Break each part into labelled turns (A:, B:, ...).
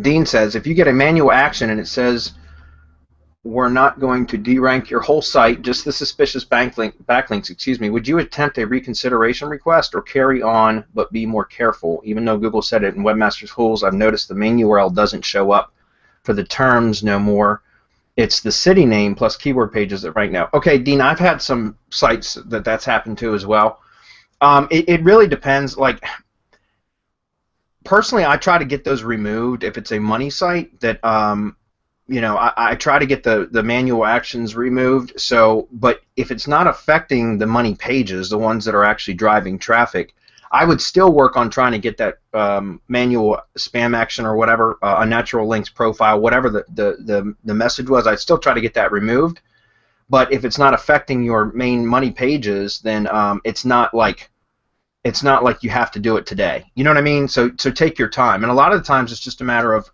A: Dean says, if you get a manual action and it says we're not going to derank your whole site, just the suspicious backlinks, excuse me, would you attempt a reconsideration request or carry on but be more careful? Even though Google said it in Webmaster Tools, I've noticed the main URL doesn't show up for the terms no more. It's the city name plus keyword pages that rank now. Okay, Dean, I've had some sites that's happened to as well. It really depends. Like, personally, I try to get those removed if it's a money site. That you know, I try to get the manual actions removed. So, but if it's not affecting the money pages, the ones that are actually driving traffic, I would still work on trying to get that manual spam action or whatever, unnatural links profile, whatever the message was. I'd still try to get that removed. But if it's not affecting your main money pages, then it's not like you have to do it today. You know what I mean? So take your time. And a lot of the times it's just a matter of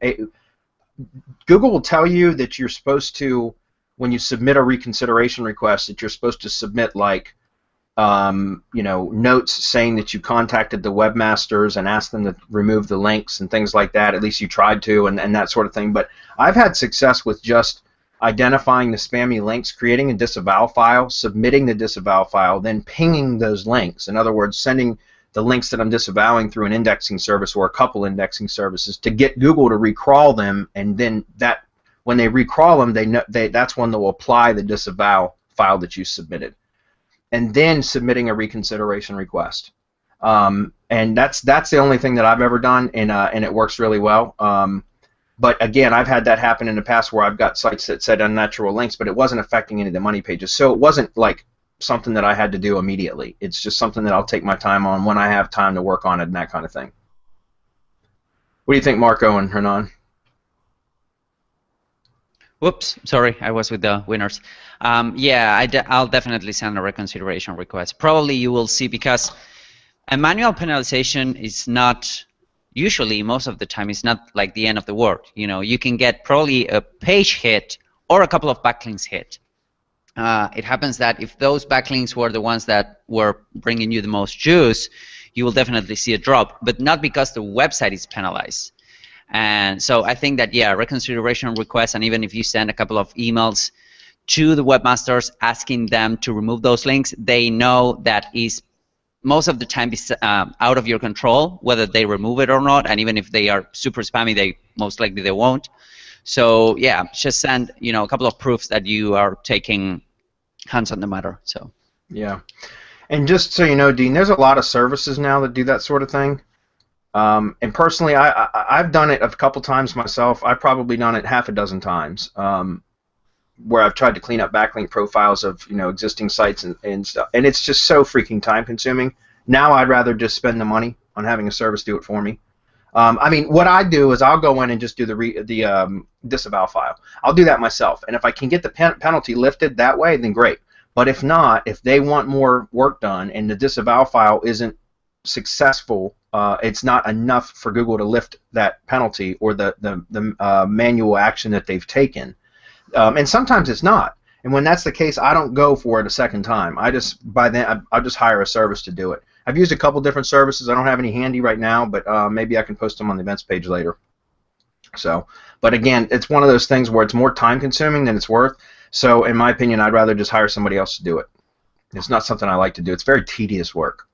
A: Google will tell you that you're supposed to, when you submit a reconsideration request, that you're supposed to submit like you know, notes saying that you contacted the webmasters and asked them to remove the links and things like that. At least you tried to, and that sort of thing. But I've had success with just identifying the spammy links, creating a disavow file, submitting the disavow file, then pinging those links. In other words, sending the links that I'm disavowing through an indexing service or a couple indexing services to get Google to recrawl them, and then that when they recrawl them, that's when they'll apply the disavow file that you submitted, and then submitting a reconsideration request. And that's the only thing that I've ever done, and it works really well. But again, I've had that happen in the past where I've got sites that said unnatural links, but it wasn't affecting any of the money pages. So it wasn't like something that I had to do immediately. It's just something that I'll take my time on when I have time to work on it and that kind of thing. What do you think, Marco and Hernan?
B: Whoops, sorry, I was with the winners. Yeah, I'll definitely send a reconsideration request. Probably you will see, because a manual penalization is not, usually most of the time, it's not like the end of the world. You know, you can get probably a page hit or a couple of backlinks hit. It happens that if those backlinks were the ones that were bringing you the most juice, you will definitely see a drop, but not because the website is penalized. And so I think that, yeah, reconsideration requests, and even if you send a couple of emails to the webmasters asking them to remove those links, they know that is most of the time is out of your control, whether they remove it or not. And even if they are super spammy, they most likely they won't. So yeah, just send, you know, a couple of proofs that you are taking hands on the matter. So
A: yeah, and just so you know, Dean, there's a lot of services now that do that sort of thing. And personally, I've done it a couple times myself. I've probably done it half a dozen times, where I've tried to clean up backlink profiles of, you know, existing sites and stuff. And it's just so freaking time consuming. Now I'd rather just spend the money on having a service do it for me. I mean, what I do is I'll go in and just do the disavow file. I'll do that myself. And if I can get the penalty lifted that way, then great. But if not, if they want more work done and the disavow file isn't successful, it's not enough for Google to lift that penalty or the manual action that they've taken. And sometimes it's not. And when that's the case, I don't go for it a second time. I just, by then, I'll just hire a service to do it. I've used a couple different services. I don't have any handy right now, but maybe I can post them on the events page later. So, but again, it's one of those things where it's more time consuming than it's worth. So in my opinion, I'd rather just hire somebody else to do it. It's not something I like to do. It's very tedious work.